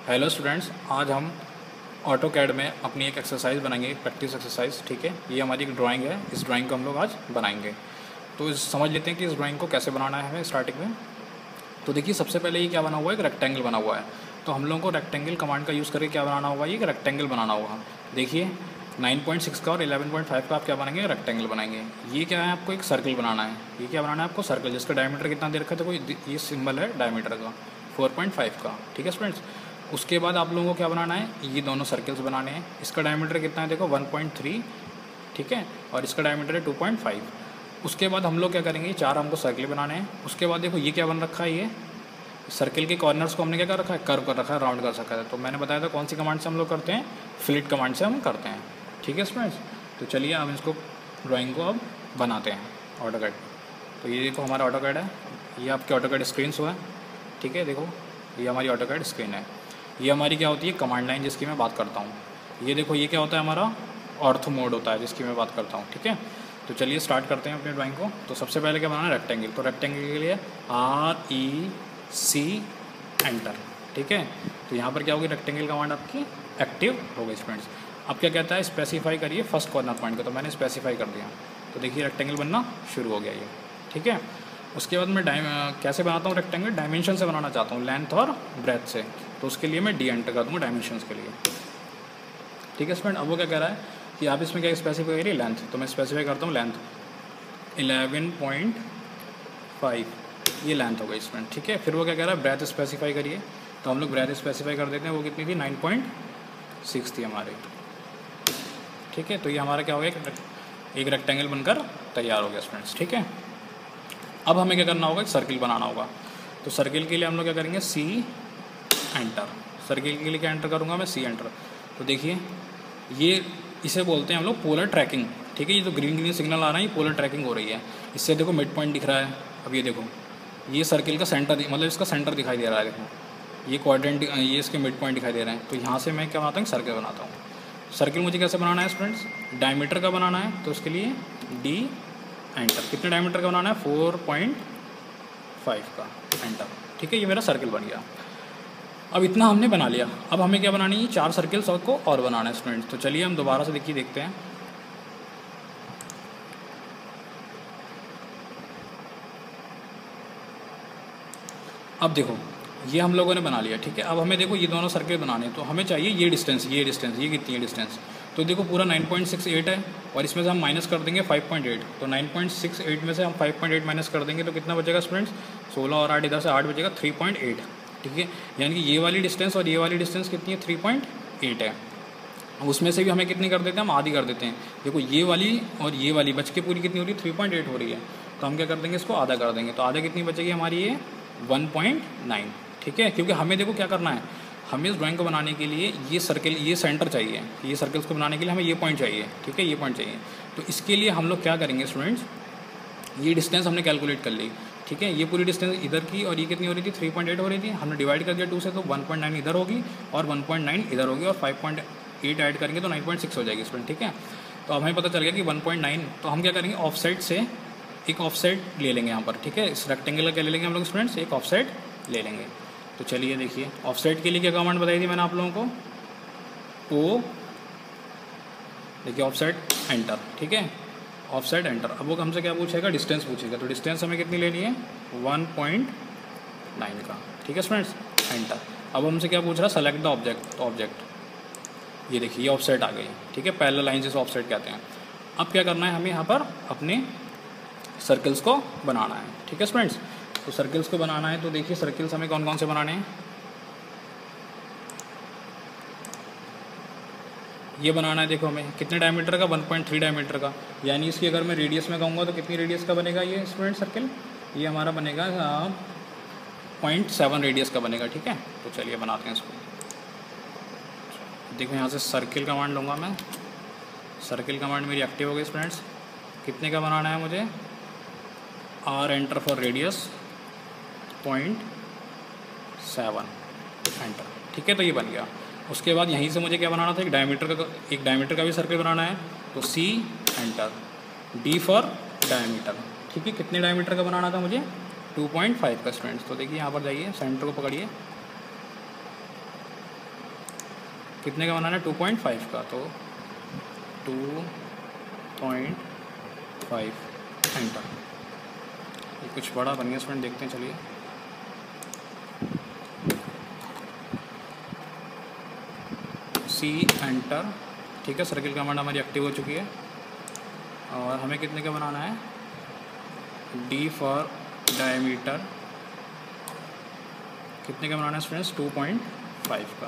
Hello students, आज हम auto CAD में अपनी एक एक्सरसाइज बनाएंगे, एक प्रैक्टिस एक्सरसाइज। ठीक है, ये हमारी एक ड्राइंग है। इस ड्राइंग को हम लोग आज बनाएंगे। तो समझ लेते हैं कि इस ड्राइंग को कैसे बनाना है हमें स्टार्टिंग में। तो देखिए, सबसे पहले ये क्या बना हुआ है, एक रेक्टेंगल बना हुआ है। तो हम लोगों को रेक्टेंगल कमांड का यूज़ करके क्या बनाना होगा, ये एक रेक्टेंगल बनाना होगा। देखिए 9.6 का और 11.5 का आप क्या बनाएंगे, रेक्टेंगल बनाएंगे। ये क्या है, आपको एक सर्कल बनाना है। ये क्या बनाना है आपको, सर्कल, जिसका डायमीटर कितना दे रखा है। देखो ये सिंबल है डायमीटर का 4.5 का। ठीक है स्टूडेंट्स, उसके बाद आप लोगों को क्या बनाना है, ये दोनों सर्कल्स बनाने हैं। इसका डायमीटर कितना है, देखो 1.3। ठीक है, और इसका डायमीटर है 2.5। उसके बाद हम लोग क्या करेंगे, चार हमको सर्कल बनाने हैं। उसके बाद देखो ये क्या बन रखा है, ये सर्कल के कॉर्नर्स को हमने क्या कर रखा है, कर्व कर रखा है, राउंड कर रखा है। तो मैंने बताया था कौन सी कमांड से हम लोग करते हैं, फ्लिट कमांड से हम करते हैं। ठीक है स्टूडेंट्स, तो चलिए हम इसको ड्राइंग को अब बनाते हैं ऑटोकैड। तो ये देखो हमारा ऑटोकैड है, ये आपके ऑटोकैड स्क्रीन हुआ है। ठीक है, देखो ये हमारी ऑटोकैड स्क्रीन है। ये हमारी क्या होती है, कमांड लाइन, जिसकी मैं बात करता हूँ। ये देखो ये क्या होता है, हमारा ऑर्थो मोड होता है, जिसकी मैं बात करता हूँ। ठीक है, तो चलिए स्टार्ट करते हैं अपनी ड्राइंग को। तो सबसे पहले क्या बनाना है, रेक्टेंगल। तो रेक्टेंगल के लिए REC एंटर। ठीक है, तो यहाँ पर क्या होगी, रेक्टेंगल कमांड आपकी एक्टिव हो गई स्टूडेंट्स। अब क्या कहता है, स्पेसिफाई करिए फर्स्ट कॉर्नर पॉइंट को। तो मैंने स्पेसिफाई कर दिया, तो देखिए रेक्टेंगल बनना शुरू हो गया ये। ठीक है, उसके बाद मैं कैसे बनाता हूँ रेक्टेंगल, डायमेंशन से बनाना चाहता हूँ, लेंथ और ब्रेथ से। तो उसके लिए मैं D एंटर कर दूँगा डायमेंशंस के लिए। ठीक है स्टूडेंट, अब वो क्या कह रहा है कि आप इसमें क्या स्पेसिफाई करिए, लेंथ। तो मैं स्पेसिफाई करता हूँ लेंथ 11.5, ये लेंथ हो गई स्टूडेंट। ठीक है, फिर वो क्या कह रहा है, ब्रेथ स्पेसिफाई करिए। तो हम लोग ब्रेथ स्पेसिफाई कर देते हैं, वो कितनी थी, 9.6 थी हमारी। ठीक है, तो ये हमारा क्या हो गया, एक रेक्टेंगल बनकर तैयार हो गया स्टूडेंट्स। ठीक है, अब हमें क्या करना होगा, एक सर्किल बनाना होगा। तो सर्किल के लिए हम लोग क्या करेंगे, C एंटर। सर्किल के लिए क्या एंटर करूँगा मैं, C एंटर। तो देखिए ये इसे बोलते हैं हम लोग पोलर ट्रैकिंग। ठीक है, ये जो ग्रीन ग्रीन सिग्नल आ रहा है, ये पोलर ट्रैकिंग हो रही है। इससे देखो मिड पॉइंट दिख रहा है। अब ये देखो, ये सर्किल का सेंटर, मतलब इसका सेंटर दिखाई दे रहा है। देखो ये क्वाड्रेंट, ये इसके मिड पॉइंट दिखाई दे रहे हैं। तो यहाँ से मैं क्या बनाता हूँ, सर्किल बनाता हूँ। सर्किल मुझे कैसे बनाना है स्टूडेंट्स, डायमीटर का बनाना है। तो उसके लिए D एंटर। कितने डायमीटर का बनाना है, 4.5 का एंटर। ठीक है, ये मेरा सर्किल बन गया। अब इतना हमने बना लिया। अब हमें क्या बनानी है, चार सर्किल्स को और बनाना है स्टूडेंट्स। तो चलिए हम दोबारा से देखते हैं। अब देखो ये हम लोगों ने बना लिया। ठीक है, अब हमें देखो ये दोनों सर्किल बनाने हैं। तो हमें चाहिए ये डिस्टेंस, ये कितनी है डिस्टेंस। तो देखो पूरा 9.68 है, और इसमें से हम माइनस कर देंगे 5.8। तो 9.68 में से हम 5.8 माइनस कर देंगे तो कितना बचेगा स्टूडेंट्स, 16 और 8 इधर से 8 बचेगा, 3.8। ठीक है, यानी कि ये वाली डिस्टेंस और ये वाली डिस्टेंस कितनी है, 3.8 है। उसमें से भी हमें कितनी कर देते हैं, हम आधी कर देते हैं। देखो ये वाली और ये वाली बच के पूरी कितनी हो रही है, 3.8 हो रही है। तो हम क्या कर देंगे, इसको आधा कर देंगे। तो आधा कितनी बचेगी हमारी, ये 1.9। ठीक है, क्योंकि हमें देखो क्या करना है, हमें इस ड्राइंग को बनाने के लिए ये सर्किल, ये सेंटर चाहिए। ये सर्कल्स को बनाने के लिए हमें ये पॉइंट चाहिए। ठीक है, ये पॉइंट चाहिए। तो इसके लिए हम लोग क्या करेंगे स्टूडेंट्स, ये डिस्टेंस हमने कैलकुलेट कर ली। ठीक है, ये पूरी डिस्टेंस इधर की, और ये कितनी हो रही थी, 3.8 हो रही थी। हमने डिवाइड कर दिया 2 से, तो 1.9 इधर होगी और 1.9 इधर होगी, और 5.8 ऐड करेंगे तो 9.6 हो जाएगी स्टूडेंट। ठीक है, तो हमें पता चल गया कि 1.9। तो हम क्या करेंगे, ऑफ साइड से एक ऑफ साइड ले लेंगे यहाँ पर। ठीक है, इस रेक्टेंगल का क्या ले लेंगे हम लोग स्टूडेंट्स, एक ऑफ साइड ले लेंगे। तो चलिए देखिए, ऑफ साइड के लिए क्या कमांड बताई थी मैंने आप लोगों को, O, देखिए ऑफ साइड एंटर। ठीक है, ऑफ साइड एंटर। अब वो हमसे क्या पूछेगा, डिस्टेंस पूछेगा। तो डिस्टेंस हमें कितनी लेनी है, 1.9 का। ठीक है स्टूडेंट्स, एंटर। अब हमसे क्या पूछ रहा है, सेलेक्ट द ऑब्जेक्ट। तो ऑब्जेक्ट ये देखिए, ये ऑफ साइड आ गई। ठीक है, पैरेलल लाइन जिसे ऑफ साइड कहते हैं। अब क्या करना है, हमें यहाँ पर अपने सर्कल्स को बनाना है। ठीक है स्टूडेंट्स, तो सर्कल्स को बनाना है। तो देखिए सर्कल्स हमें कौन कौन से बनाने हैं, ये बनाना है। देखो हमें कितने डायमीटर का, 1.3 डायमीटर का। यानी इसकी अगर मैं रेडियस में कहूँगा तो कितनी रेडियस का बनेगा ये स्टूडेंट सर्कल, ये हमारा बनेगा 0.7 रेडियस का बनेगा। ठीक है, तो चलिए बनाते हैं इसको। देखो यहाँ से सर्किल कमांड लूँगा मैं। सर्किल कमांड मेरी एक्टिव हो गई स्टूडेंट्स। कितने का बनाना है मुझे, R enter for radius 0.7 enter. ठीक है, तो ये बन गया। उसके बाद यहीं से मुझे क्या बनाना था, एक डायमीटर का भी सर्कल बनाना है। तो C enter, D for diameter. ठीक है, कितने डायमीटर का बनाना था मुझे, 2.5 का स्टूडेंट्स। तो देखिए यहाँ पर जाइए, सेंटर को पकड़िए, कितने का बनाना है? 2.5 का। तो 2.5 एंटर। ये कुछ बड़ा बन गया स्टूडेंट, देखते हैं चलिए। C enter. ठीक है, सर्किल कमांड हमारी एक्टिव हो चुकी है। और हमें कितने का बनाना है? डी फॉर डायमीटर कितने का बनाना है स्टूडेंट्स? 2.5 का।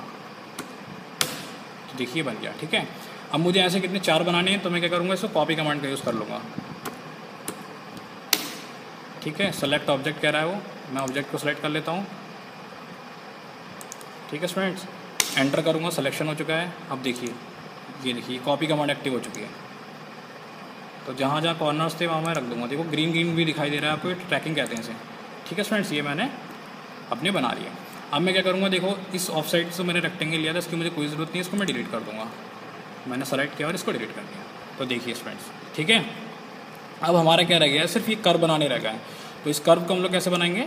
तो देखिए बन गया। ठीक है, अब मुझे ऐसे कितने 4 बनाने हैं, तो मैं क्या करूँगा, इसको कॉपी कमांड का यूज़ कर लूँगा। ठीक है, सेलेक्ट ऑब्जेक्ट कह रहा है वो, मैं ऑब्जेक्ट को सेलेक्ट कर लेता हूँ। ठीक है स्टूडेंट्स, एंटर करूँगा, सिलेक्शन हो चुका है। अब देखिए, ये देखिए कॉपी कमांड एक्टिव हो चुकी है। तो जहाँ जहाँ कॉर्नर्स थे वहाँ मैं रख दूँगा। देखो ग्रीन ग्रीन भी दिखाई दे रहा है आपको, ट्रैकिंग कहते हैं इसे। ठीक है स्टूडेंट्स, ये मैंने अपने बना लिया। अब मैं क्या करूँगा, देखो इस ऑफ साइड से मैंने रेक्टेंगल लिया था, इसकी मुझे कोई ज़रूरत नहीं है, इसको मैं डिलीट कर दूँगा। मैंने सेलेक्ट किया और इसको डिलीट कर दिया। तो देखिए स्टूडेंट्स, ठीक है, अब हमारा क्या रह गया है? सिर्फ ये कर्व बनाने रह गया है। तो इस कर्व को हम लोग कैसे बनाएंगे?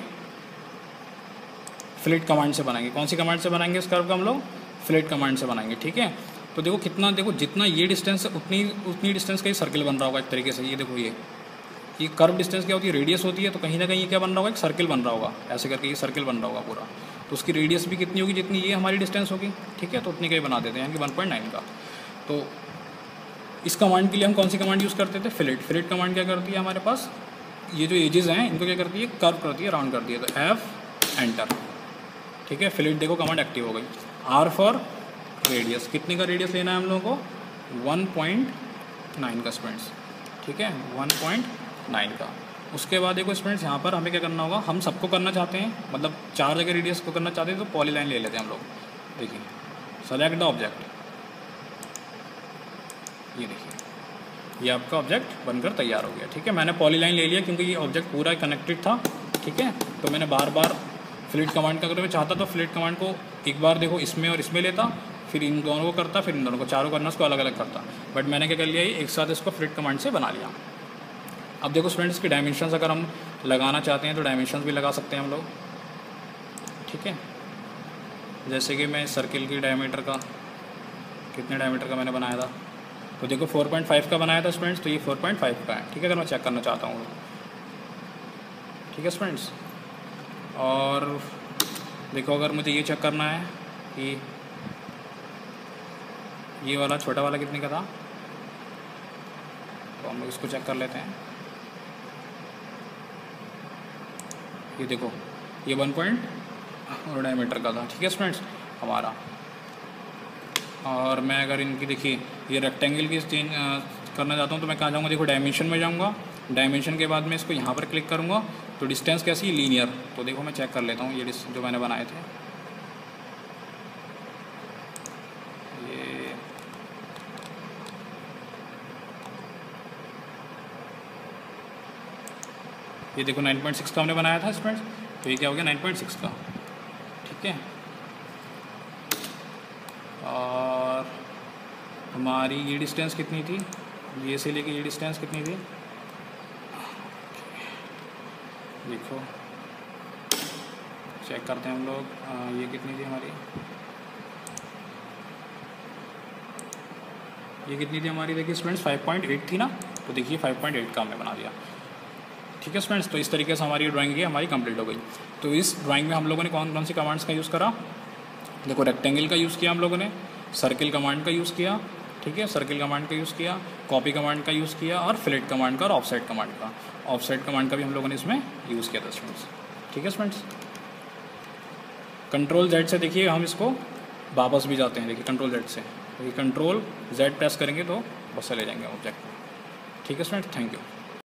फ्लिट कमांड से बनाएंगे। कौन सी कमांड से बनाएंगे इस कर्व को? हम लोग फ्लिट कमांड से बनाएंगे। ठीक है, तो देखो कितना, देखो जितना ये डिस्टेंस है उतनी डिस्टेंस का ही सर्किल बन रहा होगा एक तरीके से। ये देखो ये कर्व डिस्टेंस क्या होती है? रेडियस होती है। तो कहीं ना कहीं ये क्या बन रहा होगा? एक सर्किल बन रहा होगा। ऐसे करके ये सर्किल बन रहा होगा पूरा। तो उसकी रेडियस भी कितनी होगी? जितनी ये हमारी डिस्टेंस होगी। ठीक है, तो उतनी का ही बना देते हैं, यानी कि 1.9 का। तो इस कमांड के लिए हम कौन सी कमांड यूज़ करते थे? फ्लिट। फ्लिट कमांड क्या करती है हमारे पास? ये जो एजेस हैं इनको क्या करती है? कर्व करती है, राउंड करती है। तो F एंटर। ठीक है, फ्लिट देखो कमांड एक्टिव हो गई। R फॉर रेडियस, कितने का रेडियस लेना है हम लोगों को? 1.9 का स्टूडेंट्स। ठीक है, 1.9 का। उसके बाद देखो स्टूडेंट्स, यहाँ पर हमें क्या करना होगा? हम सबको करना चाहते हैं, मतलब 4 जगह रेडियस को करना चाहते हैं, तो पॉलीलाइन ले लेते हैं हम लोग। देखिए, सेलेक्ट द ऑब्जेक्ट। ये देखिए, ये आपका ऑब्जेक्ट बनकर तैयार हो गया। ठीक है, मैंने पॉलीलाइन ले लिया क्योंकि ये ऑब्जेक्ट पूरा कनेक्टेड था। ठीक है, तो मैंने बार बार फ्लिट कमांड का, अगर मैं चाहता तो फ्लिट कमांड को एक बार देखो इसमें और इसमें लेता, फिर इन दोनों को करता, फिर इन दोनों को, चारों करना उसको अलग अलग करता। बट मैंने क्या कर लिया, एक साथ इसको फ्लिट कमांड से बना लिया। अब देखो स्टूडेंट्स, इसकी डायमेंशंस अगर हम लगाना चाहते हैं तो डायमेंशंस भी लगा सकते हैं हम लोग। ठीक है, जैसे कि मैं सर्किल की डायमीटर का, कितने डायमीटर का मैंने बनाया था? तो देखो 4.5 का बनाया था स्टूडेंट्स, तो ये 4.5 का है। ठीक है, अगर मैं चेक करना चाहता हूँ। ठीक है स्टूडेंट्स, और देखो अगर मुझे ये चेक करना है कि ये वाला छोटा वाला कितने का था, तो हम लोग इसको चेक कर लेते हैं। ये देखो, ये 1 डायमीटर का था। ठीक है स्टूडेंट्स हमारा। और मैं अगर इनकी, देखिए ये रेक्टेंगल की चेंज करना चाहता हूँ, तो मैं कहाँ जाऊँगा? देखो डायमेंशन में जाऊँगा। डायमेंशन के बाद मैं इसको यहाँ पर क्लिक करूँगा, तो डिस्टेंस कैसी है? लीनियर। तो देखो मैं चेक कर लेता हूँ, ये जो मैंने बनाए थे, ये देखो 9.6 का हमने बनाया था स्टूडेंट्स, तो ये क्या हो गया? 9.6 का। ठीक है, और हमारी ये डिस्टेंस कितनी थी? ये से लेके ये डिस्टेंस कितनी थी? देखो चेक करते हैं हम लोग, ये कितनी थी हमारी? ये कितनी थी हमारी? देखिए स्टूडेंट्स 5.8 थी ना, तो देखिए 5.8 का हमने बना दिया। ठीक है स्टूडेंट्स, तो इस तरीके से हमारी ड्राइंग की हमारी कंप्लीट हो गई। तो इस ड्राइंग में हम लोगों ने कौन कौन सी कमांड्स का यूज़ करा? देखो रेक्टेंगल का यूज़ किया हम लोगों ने, सर्किल कमांड का यूज़ किया। ठीक है, सर्किल कमांड का यूज़ किया, कॉपी कमांड का यूज़ किया, और फ्लिट कमांड का और ऑफसेट कमांड का। ऑफसेट कमांड का भी हम लोगों ने इसमें यूज़ किया था स्टूडेंट्स। ठीक है स्टूडेंट्स, कंट्रोल Z से देखिए हम इसको वापस भी जाते हैं। देखिए कंट्रोल Z से, देखिए कंट्रोल Z प्रेस करेंगे तो बस चले जाएंगे ऑब्जेक्ट में। ठीक है स्टूडेंट्स, थैंक यू।